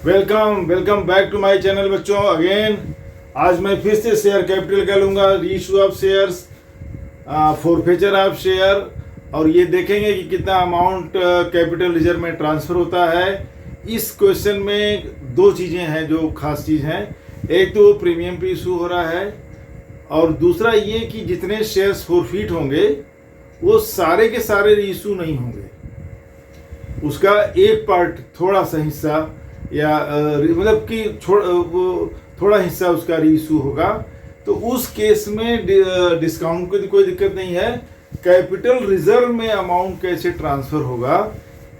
Welcome back to my channel बच्चों। Again आज मैं फिर से शेयर कैपिटल का लूँगा, reissue of shares, forfeiture of share, और ये देखेंगे कि कितना अमाउंट कैपिटल रिजर्व में ट्रांसफ़र होता है। इस क्वेश्चन में दो चीज़ें हैं जो खास चीज़ हैं। एक तो प्रीमियम पे इशू हो रहा है, और दूसरा ये कि जितने शेयर्स फॉरफिट होंगे वो सारे के सारे रीइशू नहीं होंगे, उसका एक पार्ट, थोड़ा सा हिस्सा, या मतलब कि थोड़ा हिस्सा उसका रीइशू होगा। तो उस केस में डिस्काउंट की कोई दिक्कत नहीं है। कैपिटल रिजर्व में अमाउंट कैसे ट्रांसफ़र होगा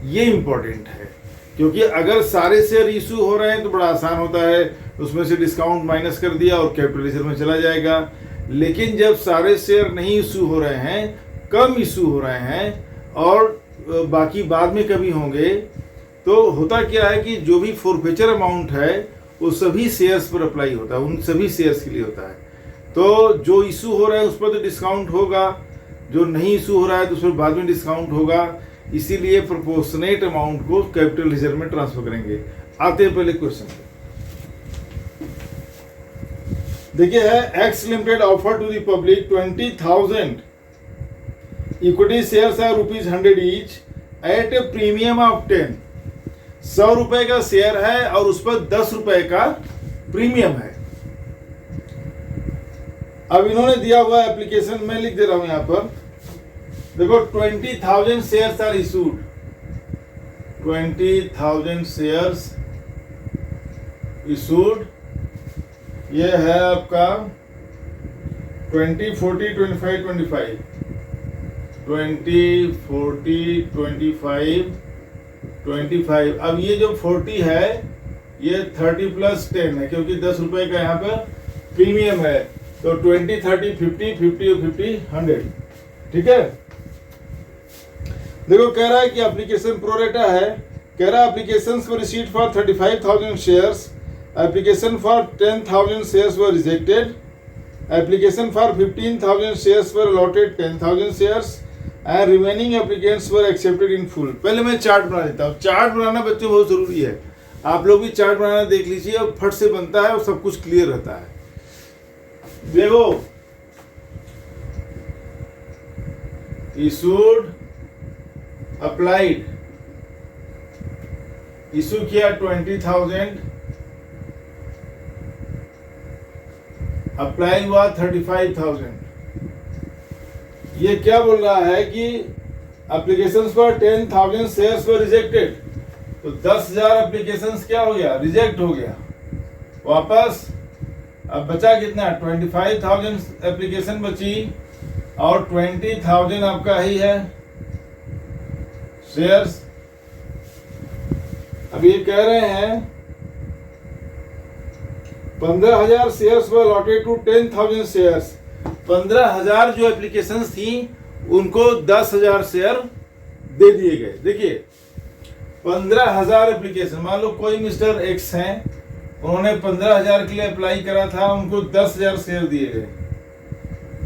ये इम्पोर्टेंट है, क्योंकि अगर सारे शेयर इशू हो रहे हैं तो बड़ा आसान होता है, उसमें से डिस्काउंट माइनस कर दिया और कैपिटल रिजर्व में चला जाएगा। लेकिन जब सारे शेयर नहीं इशू हो रहे हैं, कम इशू हो रहे हैं और बाकी बाद में कभी होंगे, तो होता क्या है कि जो भी फॉरफेचर अमाउंट है वो सभी शेयर्स पर अप्लाई होता है, उन सभी शेयर्स के लिए होता है। तो जो इशू हो रहा है उस पर तो डिस्काउंट होगा, जो नहीं इशू हो रहा है तो उस पर बाद में डिस्काउंट होगा। इसीलिए प्रोपोर्शनेट अमाउंट को कैपिटल रिजर्व में ट्रांसफर करेंगे। आते हैं पहले क्वेश्चन पे। देखिए है X limited offer to the public 20,000 equity shares are ₹100 each at a premium of 10। 100 रुपए का शेयर है और उस पर 10 रुपए का प्रीमियम है। अब इन्होंने दिया हुआ एप्लीकेशन में लिख दे रहा हूं यहां पर, देखो 20,000 shares are issued, 20,000 shares issued. ये है आपका 20, 40, 25, 25, 20, 40, 25, 25। अब ये जो 40 है ये 30 प्लस 10 है, क्योंकि 10 रुपए का यहाँ पर प्रीमियम है। तो 20, 30, 50, 50 और 50, 100। ठीक है। देखो कह रहा है कि एप्लीकेशन प्रोरेटा है। कह रहा है application for receipt for 35,000 shares, application for 10,000 shares were rejected, application for 15,000 shares were allotted 10,000 shares and remaining applicants were accepted in full. पहले मैं चार्ट बना देता हूँ। चार्ट बनाना बच्चों बहुत जरूरी है, आप लोग भी चार्ट बनाना देख लीजिए, और फट से बनता है और सब कुछ क्लियर रहता है। देखो इशूड, अप्लाइड, इशू किया 20,000, अप्लाई हुआ 35,000। ये क्या बोल रहा है कि एप्लीकेशंस पर 10,000 शेयर्स वर रिजेक्टेड, तो 10,000 एप्लीकेशंस क्या हो गया, रिजेक्ट हो गया वापस। अब बचा कितना, 25,000 एप्लीकेशन बची और 20,000 आपका ही है शेयर्स। अब ये कह रहे हैं 15,000 shares were allotted to 10,000 shares. 15,000 जो एप्लीकेशंस थी उनको 10,000 शेयर दे दिए गए। देखिए 15,000 एप्लीकेशन, मान लो कोई मिस्टर एक्स हैं, उन्होंने 15,000 के लिए अप्लाई करा था, उनको 10,000 शेयर दिए गए।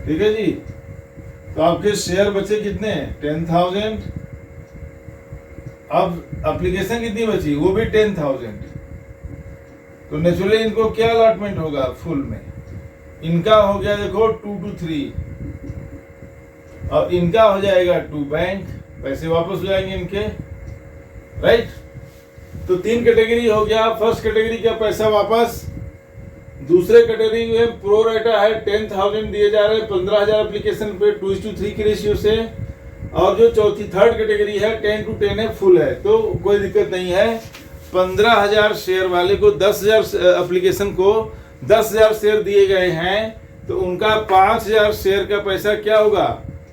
ठीक है जी। तो आपके शेयर बचे कितने, 10,000। अब एप्लीकेशन कितनी बची, वो भी 10,000। तो नेचुरली इनको क्या अलॉटमेंट होगा, फुल में। इनका हो गया देखो 2 to 3, और इनका हो जाएगा 2 बैंक, पैसे वापस हो जाएंगे इनके, राइट। तो 3 कैटेगरी हो गया। फर्स्ट कैटेगरी का पैसा वापस, दूसरे कैटेगरी में प्रो रेटा है 10,000 दिए जा रहे हैं 15,000 एप्लीकेशन पे 2:3 की रेशियो से, और जो चौथी थर्ड कैटेगरी है 10 to 10 है, फुल है, तो कोई दिक्कत नहीं है। 15,000 शेयर वाले को 10,000 एप्लीकेशन को 10,000 शेयर दिए गए हैं, तो उनका 5,000 शेयर का पैसा क्या होगा,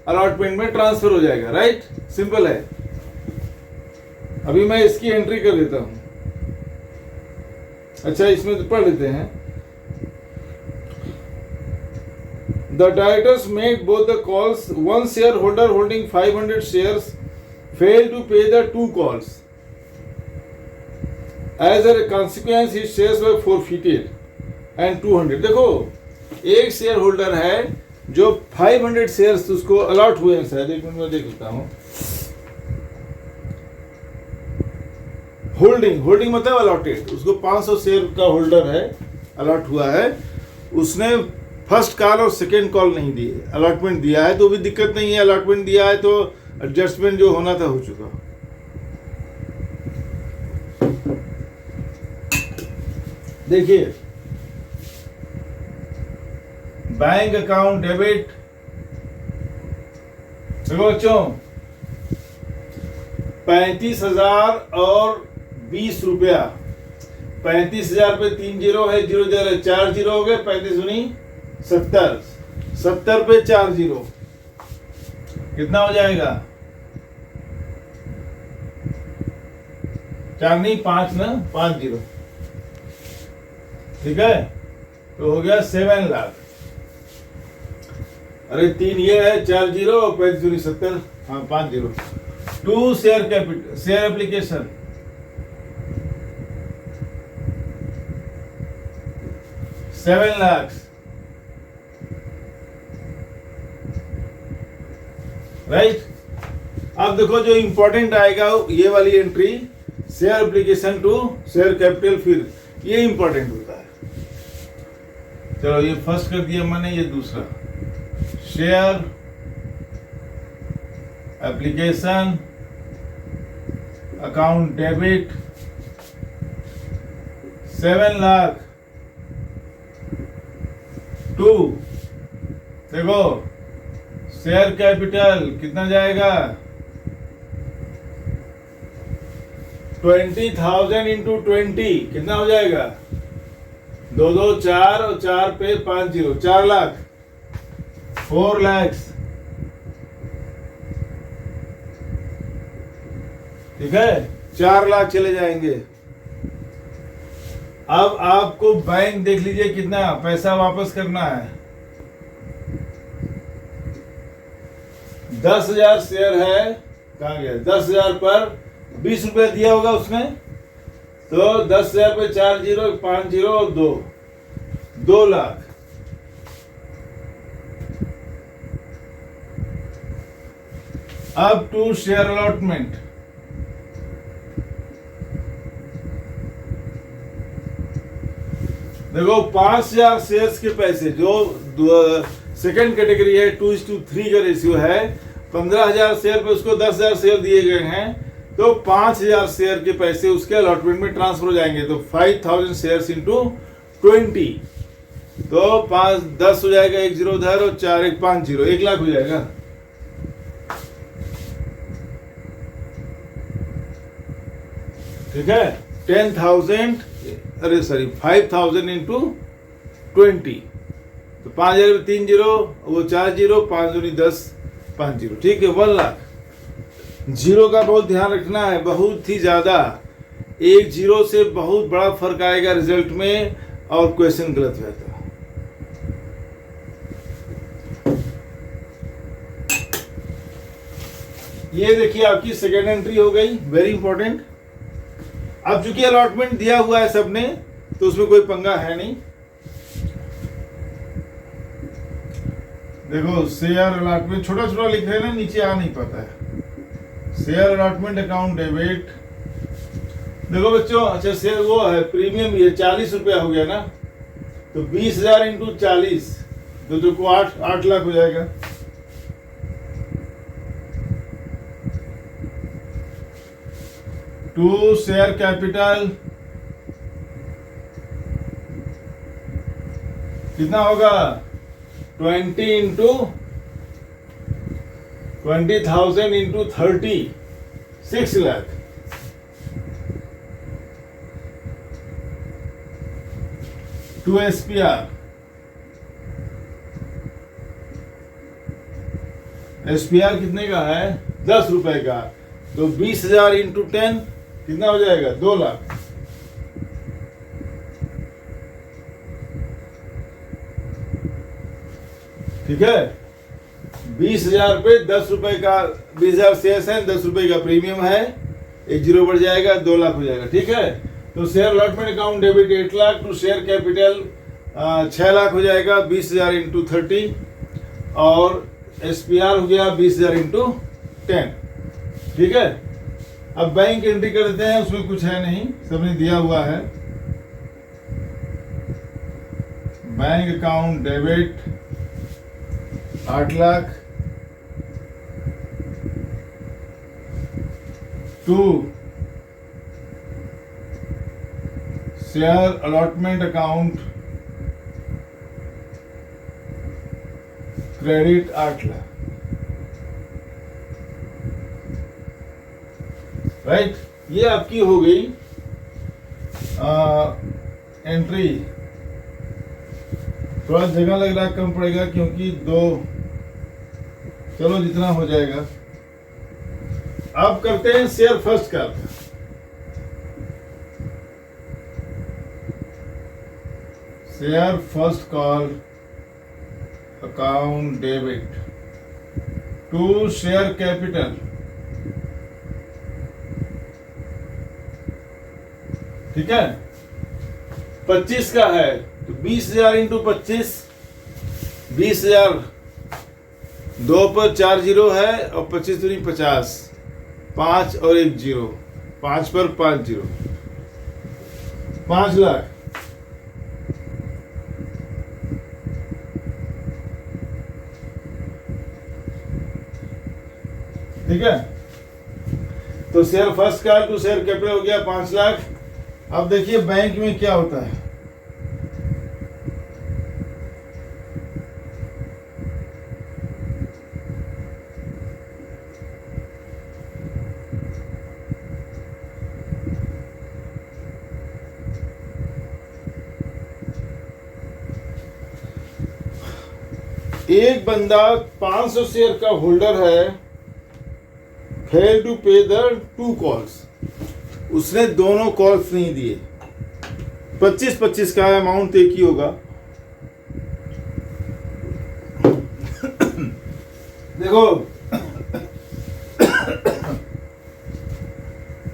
अलॉटमेंट में ट्रांसफर हो जाएगा, राइट। सिंपल है। अभी मैं इसकी एंट्री कर देता हूं। अच्छा इसमें पढ़ लेते हैं। The directors made both the calls. One shareholder holding 500 shares failed to pay the 2 calls. As a consequence, his shares were forfeited and 200। देखो एक शेयर होल्डर है जो 500 शेयर्स उसको अलॉट हुए हैं, शायद एक मिनट में देख लेता हूं। होल्डिंग मतलब अलॉटेड, उसको 500 शेयर का होल्डर है, अलॉट हुआ है, उसने फर्स्ट कॉल और सेकेंड कॉल नहीं दी, अलॉटमेंट दिया है तो भी दिक्कत नहीं है, अलॉटमेंट दिया है तो एडजस्टमेंट जो होना था हो चुका। देखिए बैंक अकाउंट डेबिट, देखो बच्चों 35,000 और 20 रुपया, 35,000 पे 3 जीरो है, 0 0 4 जीरो हो गए, 35 दूनी 70, 70 पे 4 जीरो कितना हो जाएगा? 4 नहीं 5 ना, 5 जीरो, ठीक है, तो हो गया 7 लाख। अरे 3 ये है, 4 जीरो और 35 दूनी 70, हाँ 5 जीरो। 2 share capital, share application, $7 lakh, right. अब देखो जो इंपॉर्टेंट आएगा ये वाली entry, share application to share capital, फिर ये इंपॉर्टेंट होता है। चलो ये फर्स्ट कर दिया मैंने, ये दूसरा share application account debit 7 lakh to, देखो शेयर कैपिटल कितना जाएगा? 20,000 इंटू 20 कितना हो जाएगा? 2 2 4 और 4 पे 5 जीरो, 4 लाख, 4 लाख, ठीक है, 4 लाख चले जाएंगे। अब आपको बैंक देख लीजिए कितना पैसा वापस करना है। 10,000 शेयर है, कहाँ गया? 10,000 पर 20 रुपया दिया होगा उसने, तो 10,000 पे 4 जीरो, 5 जीरो और 2 लाख। अब टू शेयर अलॉटमेंट, देखो 5,000 शेयर्स के पैसे, जो सेकेंड कैटेगरी है 2:3 का रेशियो है, 15,000 शेयर पे उसको 10,000 शेयर दिए गए हैं, तो 5,000 शेयर के पैसे उसके अलॉटमेंट में ट्रांसफर हो जाएंगे। तो 5,000 शेयर्स इंटू 20, तो 5 10 हो जाएगा, 1 जीरो उधर और 4 1 5 जीरो, 1 लाख हो जाएगा। ठीक है, 10,000, अरे सॉरी 5,000 इंटू 20, तो 5,000 में 3 जीरो, वो 4 जीरो, 5 दूनी 10, 5 जीरो, ठीक है, 1 लाख। जीरो का बहुत ध्यान रखना है, बहुत ही ज्यादा, एक जीरो से बहुत बड़ा फर्क आएगा रिजल्ट में और क्वेश्चन गलत रहता है। ये देखिए आपकी सेकेंड एंट्री हो गई, वेरी इंपॉर्टेंट। अब चूंकि अलॉटमेंट दिया हुआ है सबने, तो उसमें कोई पंगा है नहीं। देखो शेयर अलॉटमेंट छोटा छोटा लिख रहे हैं ना, नीचे आ नहीं पाता है। शेयर अलॉटमेंट अकाउंट डेबिट, देखो बच्चों, अच्छा शेयर वो है प्रीमियम, ये 40 रुपया हो गया ना, तो 20,000 इंटू 40, तो देखो 8 लाख हो जाएगा। टू शेयर कैपिटल कितना होगा? 20 into 20,000 into 30, 6 lakh. To SPR, SPR कितने का है? 10 रुपए का, तो 20,000 इंटू 10 कितना हो जाएगा? 2 लाख। ठीक है, 20,000 पे 10 रुपए का, 20,000 शेयर्स है, 10 रुपए का प्रीमियम है, 1 जीरो बढ़ जाएगा, 2 लाख हो जाएगा। ठीक है, तो share allotment account debit 8 lakh, to share capital 6 lakh हो जाएगा, 20,000 इंटू 30, और एसपीआर हो गया 20,000 इंटू 10। ठीक है, अब बैंक एंट्री कर देते हैं, उसमें कुछ है नहीं, सबने दिया हुआ है। Bank account debit 8 lakh to share allotment account credit 8 lakh, right. ये आपकी हो गई एंट्री। थोड़ा जगह लग रहा कम पड़ेगा क्योंकि दो, चलो जितना हो जाएगा। अब करते हैं share first call. Share first call account debit to share capital, ठीक है। 25 का है तो 20,000 इंटू 25, 20,000, 2 पर 4 जीरो है और 25 दूनी 50, 5 और 1 जीरो, 5 पर 5 जीरो, 5 लाख। ठीक है, तो share first call to share capital हो गया 5 लाख। अब देखिए बैंक में क्या होता है। एक बंदा 500 शेयर का होल्डर है, फेल टू पे द 2 कॉल्स, उसने दोनों कॉल्स नहीं दिए। 25-25 का अमाउंट एक ही होगा। देखो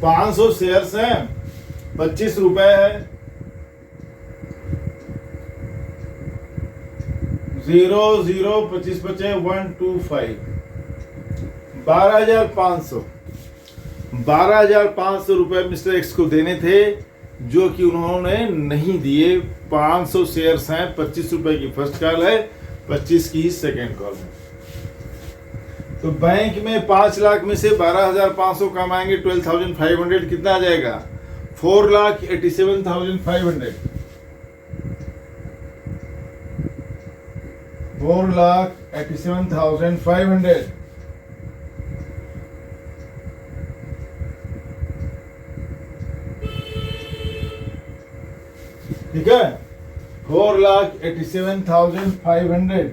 500 शेयर्स हैं, 25 रुपए है, 0 0 25 बचे 125, 12,500। 12,500 रुपए मिस्टर एक्स को देने थे, जो कि उन्होंने नहीं दिए। 500 शेयर्स हैं, 25 रुपए की फर्स्ट कॉल है, 25 की सेकेंड कॉल है। तो बैंक में 5 लाख में से 12,500 कमाएंगे, 12,500, कितना आ जाएगा? 4,87,500। 4,87,500। ठीक है, 4,87,500।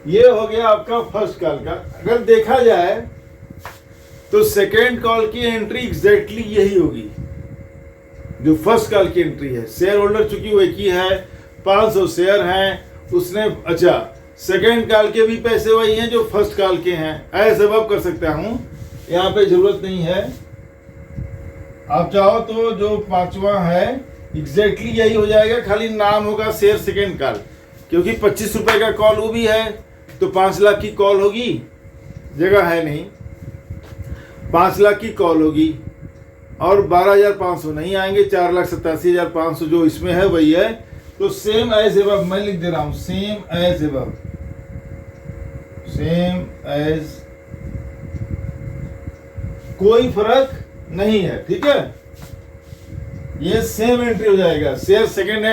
ये हो गया आपका फर्स्ट कॉल का। अगर देखा जाए तो सेकेंड कॉल की एंट्री एग्जैक्टली यही होगी जो फर्स्ट कॉल की एंट्री है। शेयर होल्डर चूंकि वो एक ही है, 500 शेयर हैं, उसने, अच्छा, सेकेंड कॉल के भी पैसे वही हैं जो फर्स्ट कॉल के हैं। ऐसे अब कर सकता हूं, यहाँ पे जरूरत नहीं है। आप चाहो तो जो 5वां है एग्जैक्टली यही हो जाएगा, खाली नाम होगा शेयर सेकेंड कॉल, क्योंकि 25 रुपए का कॉल वो भी है तो 5 लाख की कॉल होगी, जगह है नहीं, 5 लाख की कॉल होगी और 12,500 नहीं आएंगे, 4,87,500 जो इसमें है वही है। तो सेम एज एबव मैं लिख दे रहा हूं, same as above, same as, कोई फर्क नहीं है। ठीक है, ये सेम एंट्री हो जाएगा। Share second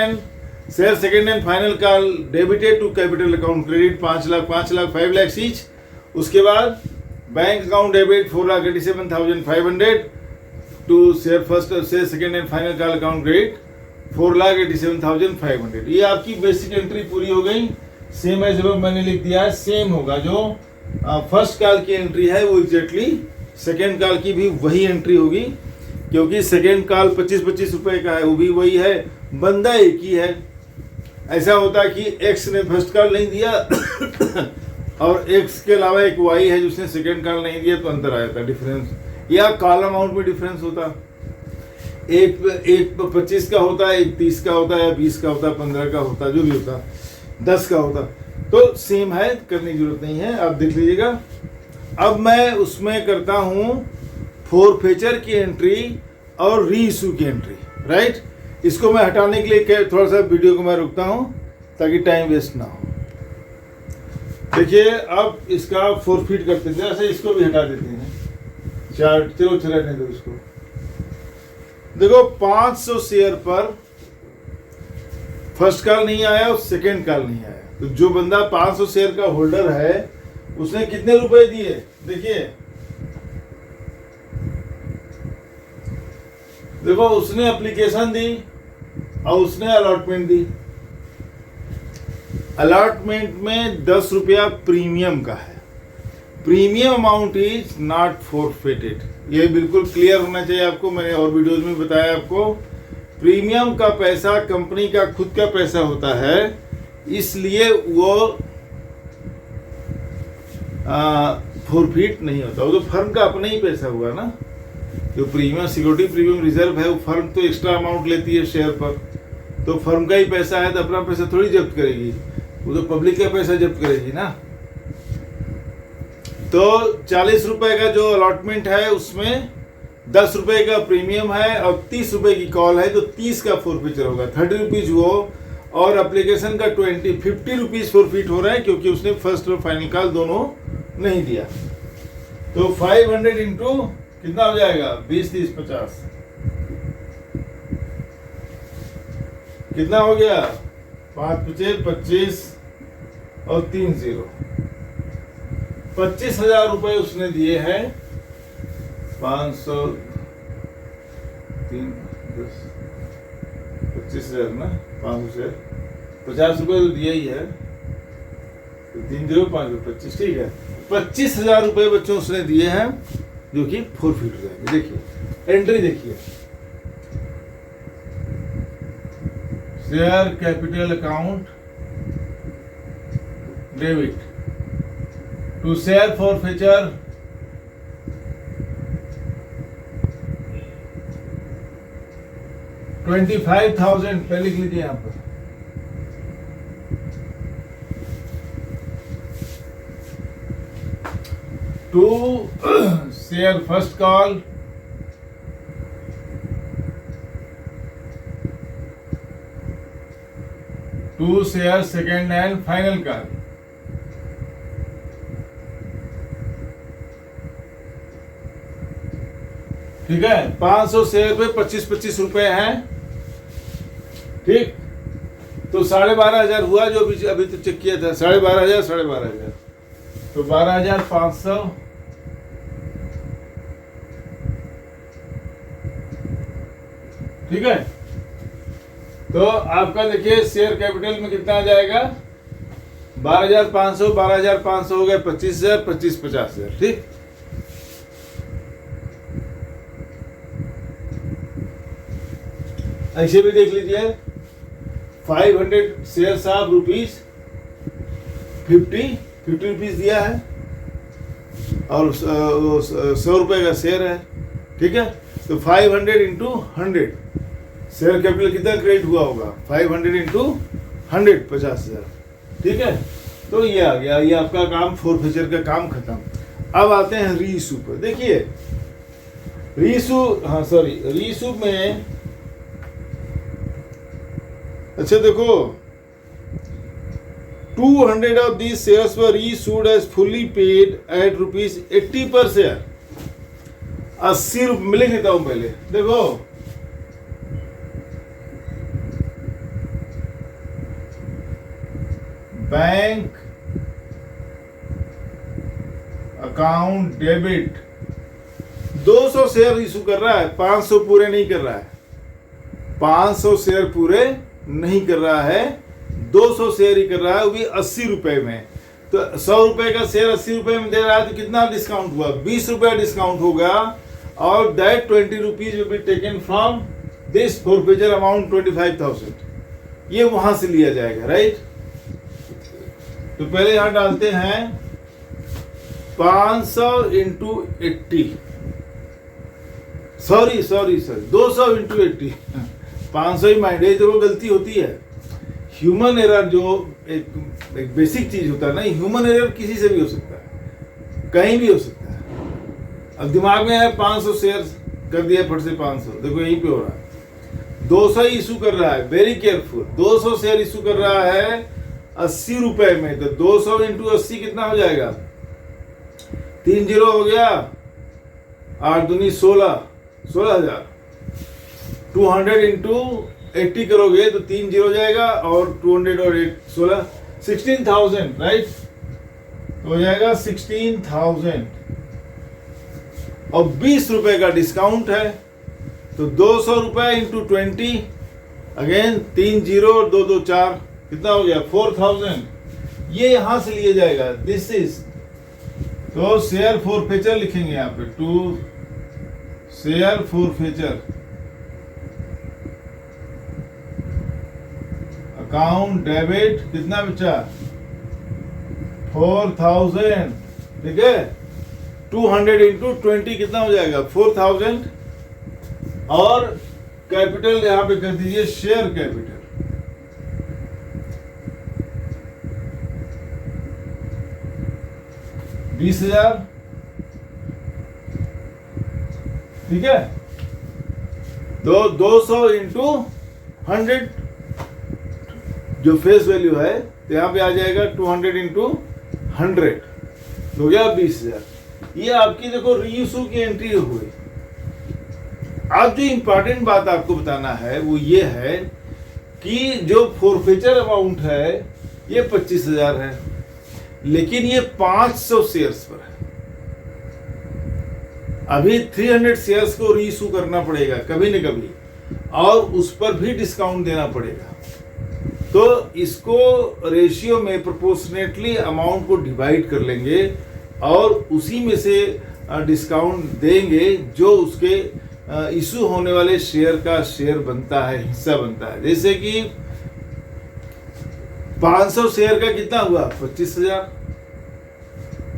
hand final call debited to capital account credit 5 lakh 5 lakh 5 lakh each. उसके बाद bank account debit 4,87,500 to share first share second hand final call account credit 4,87,500। ये आपकी बेसिक एंट्री पूरी हो गई। सेम एज अब मैंने लिख दिया है, सेम होगा जो फर्स्ट कॉल की एंट्री है वो एग्जैक्टली सेकेंड कॉल की भी वही एंट्री होगी, क्योंकि सेकेंड कॉल 25-25 रुपए का है, वो भी वही है, बंदा एक ही है। ऐसा होता है कि एक्स ने फर्स्ट कॉल नहीं दिया और एक्स के अलावा एक वाई है जिसने सेकेंड कॉल नहीं दिया, तो अंतर आ जाता है, डिफरेंस, या कॉल अमाउंट में डिफरेंस होता। एक 25 का होता है, एक 30 का होता है, या 20 का होता है, 15 का होता है, जो भी होता, 10 का होता, तो सेम है, करने की जरूरत नहीं है। आप देख लीजिएगा। अब मैं उसमें करता हूँ फोरफेचर की एंट्री और री इशू की एंट्री, राइट। इसको मैं हटाने के लिए थोड़ा सा वीडियो को मैं रुकता हूँ ताकि टाइम वेस्ट ना हो। देखिए अब इसका फोरफिट करते हैं, जैसे इसको भी हटा देते हैं, चार्ट चलो रहने दो इसको। देखो 500 शेयर पर फर्स्ट कॉल नहीं आया और सेकेंड कॉल नहीं आया, तो जो बंदा 500 शेयर का होल्डर है उसने कितने रुपए दिए, देखिए देखो उसने एप्लीकेशन दी और उसने अलॉटमेंट दी। अलॉटमेंट में 10 रुपया प्रीमियम का है। Premium amount is not forfeited, ये बिल्कुल क्लियर होना चाहिए आपको। मैंने और वीडियोज में बताया आपको, प्रीमियम का पैसा कंपनी का खुद का पैसा होता है, इसलिए वो फोरफिट नहीं होता। वो तो फर्म का अपना ही पैसा हुआ ना। जो प्रीमियम सिक्योरिटी प्रीमियम रिजर्व है वो फर्म तो एक्स्ट्रा अमाउंट लेती है शेयर पर, तो फर्म का ही पैसा है, तो अपना पैसा थोड़ी जब्त करेगी, वो तो पब्लिक का पैसा जब्त करेगी ना। तो 40 रुपए का जो अलॉटमेंट है उसमें 10 रुपए का प्रीमियम है और 30 रुपए की कॉल है, तो 30 का फोरफिचर होगा। 30 रुपीज वो और एप्लीकेशन का 50 रुपीज फोरफिट हो रहा है, क्योंकि उसने फर्स्ट और फाइनल कॉल दोनों नहीं दिया। तो 500 इंटू कितना हो जाएगा, 20 30 50, कितना हो गया, 5 5 25 और 3 0, 25,000 रुपए उसने दिए हैं। 500 3 10 25,000 ना, 500 से 50 रुपए तो दिया ही है, तो 3 0 5 25, ठीक है। 25,000 रुपए बच्चों उसने दिए हैं, जो कि फोरफिट हो जाएंगे। देखिए एंट्री देखिए, share capital account debit to share forfeiture 25,000 पहले लिख लीजिए यहाँ पर। To share first call to share second and final call. ठीक है, 500 शेयर पे 25-25 रुपए हैं, ठीक। तो 12,500 हुआ, जो अभी तो चेक किया था, 12,500 तो 12,500 ठीक है। तो आपका देखिए शेयर कैपिटल में कितना आ जाएगा, 12,500 12,500 हो गए 25,000 25 50,000, ठीक। ऐसे भी देख लीजिए, 500 शेयर ऑफ रुपीज 50 रुपीज दिया है और 100 रुपए का शेयर है, ठीक है। तो 500 इंटू 100 शेयर कैपिटल कितना क्रेडिट हुआ होगा, 500 इंटू 100 50,000, ठीक है। तो ये आ गया, ये आपका काम फोरफिचर का काम खत्म। अब आते हैं री इशू पर। देखिए री इशू में, अच्छा देखो, 200 of these shares were reissued as fully paid at ₹80 per share। 80 रुपये में लिख देता हूं पहले, देखो bank account debit 200 share issue कर रहा है, 500 पूरे नहीं कर रहा है, 500 शेयर पूरे नहीं कर रहा है, 200 शेयर ही कर रहा है, वो भी 80 रुपए में। तो 100 रुपए का शेयर 80 रुपए में दे रहा है, तो कितना डिस्काउंट हुआ, 20 रुपया डिस्काउंट होगा। और that 20 rupees will be taken from this forfeiture amount 25,000, ये वहां से लिया जाएगा, राइट। तो पहले यहां डालते हैं 500 इंटू 80, सॉरी 200 इंटू 80, 500 ही माइंड है, जो गलती होती है। ह्यूमन एरर जो एक बेसिक चीज होता है ना, ह्यूमन एरर किसी से भी हो सकता है। कहीं भी हो सकता है। अब दिमाग में है 500 शेयर कर दिया फट से 500, देखो यहीं पे हो रहा है। 200 इशू कर रहा है, वेरी केयरफुल। 200 शेयर इशू कर रहा है 80 रुपए में, तो 200 इंटू 80 कितना हो जाएगा? 3 जीरो हो गया, 8 दूनी 16, 16,000। 200 इंटू 80 करोगे तो 3 जीरो हो जाएगा, और 200 और 8 16, 16,000, राइट? तो हो जाएगा 16,000, और 20 रुपए का डिस्काउंट है, तो 200 रुपए इंटू 20, अगेन 3 जीरो और 2 2 4, कितना हो गया? 4,000। ये यहां से लिया जाएगा, दिस इज। तो शेयर फॉरफीचर लिखेंगे यहाँ पे, to share forfeiture account debit, कितना बचा? 4,000, ठीक है। 200 इंटू 20 कितना हो जाएगा? 4,000, और कैपिटल यहां पे कर दीजिए शेयर कैपिटल। $20,000, ठीक है। तो 200 इंटू 100 जो फेस वैल्यू है, तो यहां पे आ जाएगा 200 इंटू 100, हो गया 20,000। ये आपकी देखो रीइश्यू की एंट्री हुई। अब जो इंपॉर्टेंट बात आपको बताना है वो ये है कि जो फॉरफीचर अमाउंट है ये 25,000 है, लेकिन ये 500 शेयर्स पर है। अभी 300 शेयर्स को रीइश्यू करना पड़ेगा कभी न कभी, और उस पर भी डिस्काउंट देना पड़ेगा। तो इसको रेशियो में प्रोपोर्शनेटली अमाउंट को डिवाइड कर लेंगे, और उसी में से डिस्काउंट देंगे जो उसके इशू होने वाले शेयर का शेयर बनता है, हिस्सा बनता है। जैसे कि 500 शेयर का कितना हुआ? 25,000।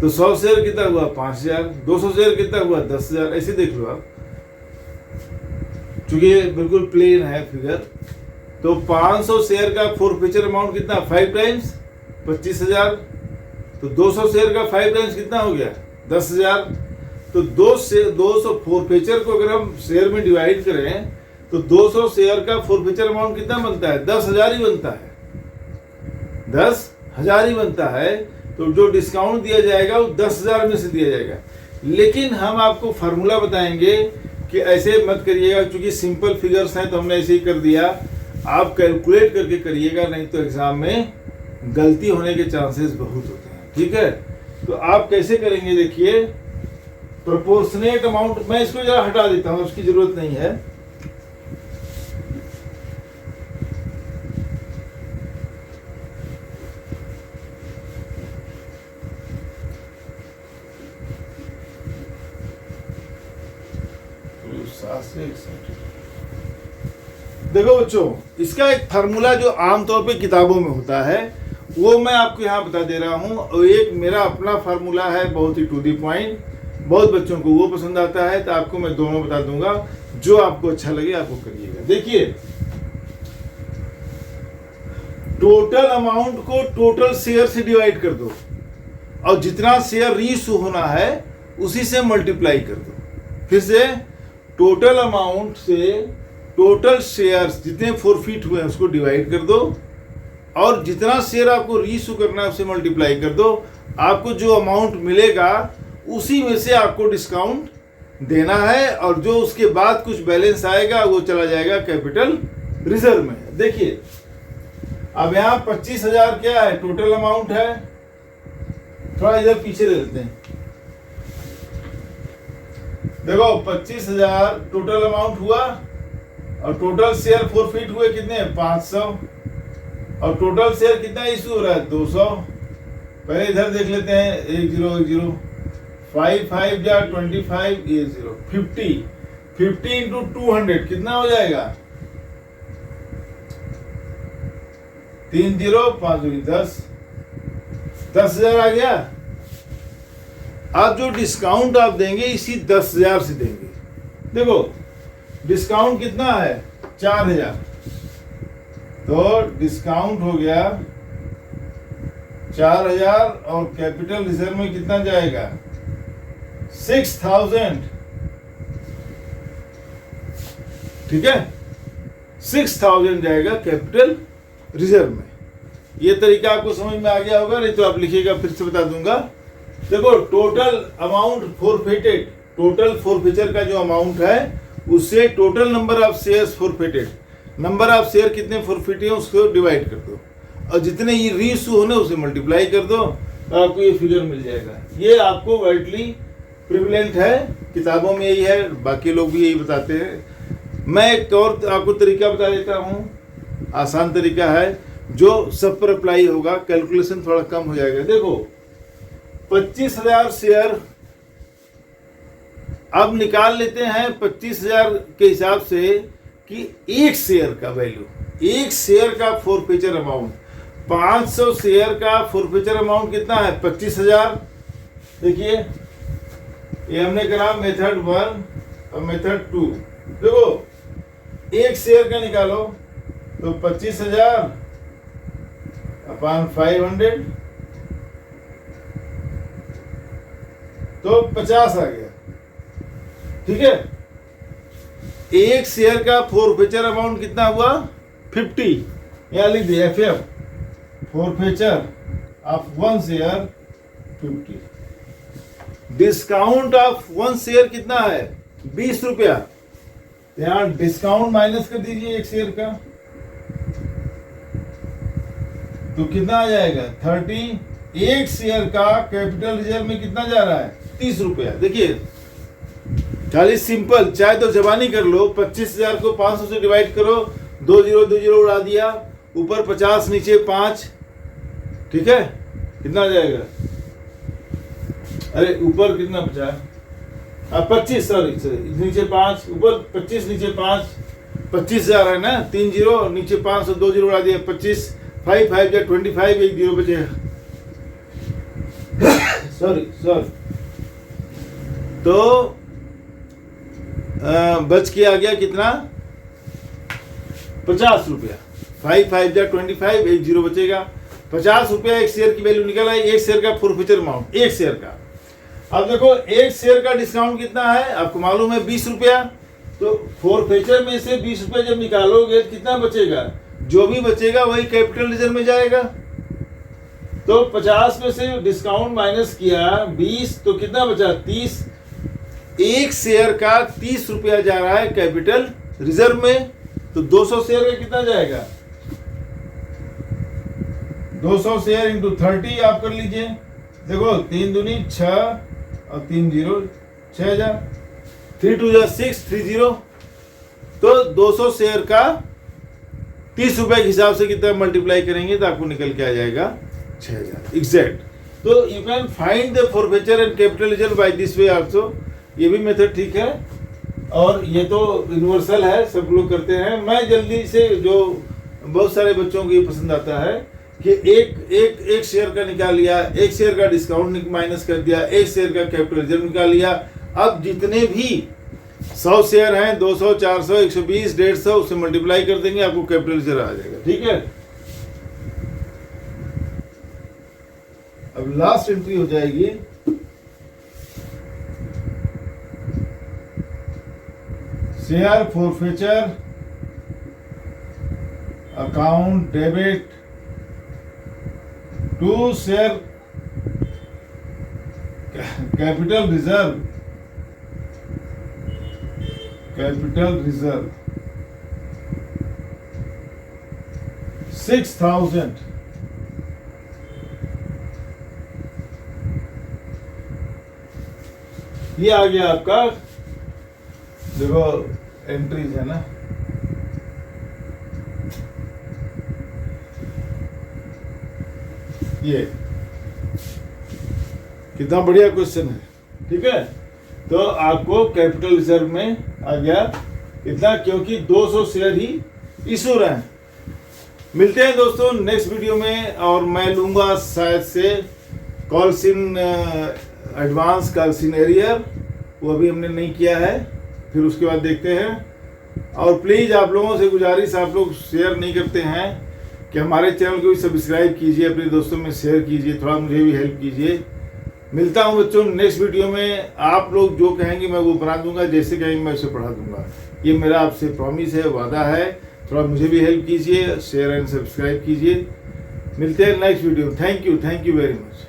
तो 100 शेयर कितना हुआ? 5,000। 200 शेयर कितना हुआ? 10,000। ऐसे देख लो आप, चूंकि बिल्कुल प्लेन है फिगर। तो 500 शेयर का फॉरफीचर अमाउंट कितना? 5 टाइम्स 25,000। तो 200 शेयर का 5 टाइम्स कितना हो गया? 10,000। तो 200 फॉरफीचर को अगर हम शेयर में डिवाइड करें तो 200 शेयर का फॉरफीचर अमाउंट कितना बनता है? 10,000 ही बनता है, 10,000 ही बनता है। तो जो डिस्काउंट दिया जाएगा वो 10,000 में से दिया जाएगा। लेकिन हम आपको फार्मूला बताएंगे कि ऐसे मत करिएगा, क्योंकि सिंपल फिगर्स हैं तो हमने ऐसे ही कर दिया। आप कैलकुलेट करके करिएगा, नहीं तो एग्जाम में गलती होने के चांसेस बहुत होते हैं, ठीक है। तो आप कैसे करेंगे? देखिए, प्रोपोर्शनेट अमाउंट, मैं इसको जरा हटा देता हूं, उसकी जरूरत नहीं है। देखो बच्चों, इसका एक फार्मूला जो आमतौर पे किताबों में होता है वो मैं आपको यहाँ बता दे रहा हूँ, और एक मेरा अपना फार्मूला है, बहुत ही टू दी पॉइंट। बहुत बच्चों को वो पसंद आता है, तो आपको मैं दोनों बता दूंगा, जो आपको अच्छा लगे आपको करिएगा। देखिए, टोटल अमाउंट को टोटल शेयर से डिवाइड कर दो, और जितना शेयर रीइश्यू होना है उसी से मल्टीप्लाई कर दो। फिर से टोटल अमाउंट से टोटल शेयर्स जितने फॉरफिट हुए हैं उसको डिवाइड कर दो, और जितना शेयर आपको रीइश्यू करना है उससे मल्टीप्लाई कर दो। आपको जो अमाउंट मिलेगा उसी में से आपको डिस्काउंट देना है, और जो उसके बाद कुछ बैलेंस आएगा वो चला जाएगा कैपिटल रिजर्व में। देखिए, अब यहाँ 25,000 क्या है? टोटल अमाउंट है। थोड़ा इधर पीछे ले लेते हैं। देखो, 25,000 टोटल अमाउंट हुआ, और टोटल शेयर फॉरफिट हुए कितने? 500, और टोटल शेयर कितना इशू हो रहा है? 200। पहले इधर देख लेते हैं, 1010 5 5 या 25, ये 0 50 50 इंटू 200 कितना हो जाएगा? 3 0 5 10, 10,000 आ गया। अब जो डिस्काउंट आप देंगे इसी 10,000 से देंगे। देखो, डिस्काउंट कितना है? 4,000। तो डिस्काउंट हो गया 4,000, और कैपिटल रिजर्व में कितना जाएगा? 6,000, ठीक है, 6,000 जाएगा कैपिटल रिजर्व में। ये तरीका आपको समझ में आ गया होगा, नहीं तो आप लिखिएगा, फिर से बता दूंगा। देखो total amount forfeited, total forfeiture का जो अमाउंट है उससे total number of shares forfeited, number of share कितने फॉरफिट हैं उसको डिवाइड कर दो, और जितने ये रीइश्यू होने उसे मल्टीप्लाई कर दो, तो आपको ये फिगर मिल जाएगा। ये आपको वाइडली प्रिवलेंट है, किताबों में यही है, बाकी लोग भी यही बताते हैं। मैं एक और आपको तरीका बता देता हूँ, आसान तरीका है जो सब पर अप्लाई होगा, कैलकुलेशन थोड़ा कम हो जाएगा। देखो 25,000 शेयर अब निकाल लेते हैं 25,000 के हिसाब से कि एक शेयर का वैल्यू, एक शेयर का फॉरफिचर अमाउंट, 500 शेयर का फॉरफिचर अमाउंट कितना है 25,000। देखिए ये हमने करा मेथड 1 और मेथड 2। देखो एक शेयर का निकालो तो 25,000 अपॉन 500 तो 50 आ गया, ठीक है। एक शेयर का फॉरफिचर अमाउंट कितना हुआ 50, यहां लिख दिया FF, forfeiture of 1 share 50। Discount of 1 share कितना है 20 रुपया, यहां डिस्काउंट माइनस कर दीजिए एक शेयर का, तो कितना आ जाएगा 30। एक शेयर का कैपिटल रिजर्व में कितना जा रहा है 30 रुपया। देखिए खाली सिंपल, चाहे तो जबानी कर लो, 25,000 को 500 से डिवाइड करो, 2 जीरो उड़ा दिया, ऊपर 50 नीचे 5, ठीक है, कितना आ जाएगा, अरे ऊपर कितना बचा, 25, सॉरी नीचे 5, ऊपर 25 नीचे 5, 25,000 है ना, 3 जीरो नीचे 500, 2 जीरो उड़ा दिया, 25, 5 5 या 25, एक जीरो बचेगा, सॉरी तो बच के आ गया कितना 50 रुपया, 5 5 या 25, एक जीरो बचेगा, 50 रुपया एक शेयर की वैल्यू निकल आई, एक शेयर का फॉरफिचर अमाउंट एक शेयर का। अब देखो एक शेयर का डिस्काउंट कितना है आपको मालूम है 20 रुपया, तो फॉरफिचर में से 20 रुपया जब निकालोगे कितना बचेगा, जो भी बचेगा वही कैपिटल रिजर्व में जाएगा। तो 50 में से डिस्काउंट माइनस किया 20, तो कितना बचा 30। एक शेयर का 30 रुपया जा रहा है कैपिटल रिजर्व में, तो 200 शेयर का कितना जाएगा, 200 शेयर इंटू 30 आप कर लीजिए। देखो 3 दूनी 6 और 3 जीरो 6,000, 3 2 6 30, तो 200 शेयर का 30 रुपए के हिसाब से कितना मल्टीप्लाई करेंगे तो आपको निकल के आ जाएगा 6,000 एग्जैक्ट। तो you can find the forfeiture and capital reserve by this way also, ये भी मेथड ठीक है, और ये तो यूनिवर्सल है, सब लोग करते हैं। मैं जल्दी से, जो बहुत सारे बच्चों को ये पसंद आता है कि एक शेयर का निकाल लिया, एक शेयर का डिस्काउंट माइनस कर दिया, एक शेयर का कैपिटल रिजर्व निकाल लिया। अब जितने भी 100 शेयर हैं, 200 400 120 150 उससे मल्टीप्लाई कर देंगे, आपको कैपिटल रिजर्व आ जाएगा, ठीक है। अब लास्ट एंट्री हो जाएगी share forfeiture account debit to share capital reserve, capital reserve 6,000। ये आ गया आपका, देखो एंट्रीज है ना, ये कितना बढ़िया क्वेश्चन है, ठीक है। तो आपको कैपिटल रिजर्व में आ गया इतना, क्योंकि 200 शेयर ही इशू रहे हैं। मिलते हैं दोस्तों नेक्स्ट वीडियो में, और मैं लूंगा शायद से कॉल्सिन एडवांस कॉल्सिन एरियर, वो अभी हमने नहीं किया है, फिर उसके बाद देखते हैं। और प्लीज़ आप लोगों से गुजारिश, आप लोग शेयर नहीं करते हैं, कि हमारे चैनल को भी सब्सक्राइब कीजिए, अपने दोस्तों में शेयर कीजिए, थोड़ा मुझे भी हेल्प कीजिए। मिलता हूँ बच्चों नेक्स्ट वीडियो में। आप लोग जो कहेंगे मैं वो बना दूंगा, जैसे कहेंगे मैं उसे पढ़ा दूंगा। ये मेरा आपसे प्रॉमिस है, वादा है। थोड़ा मुझे भी हेल्प कीजिए, शेयर एंड सब्सक्राइब कीजिए। मिलते हैं next video. Thank you very much.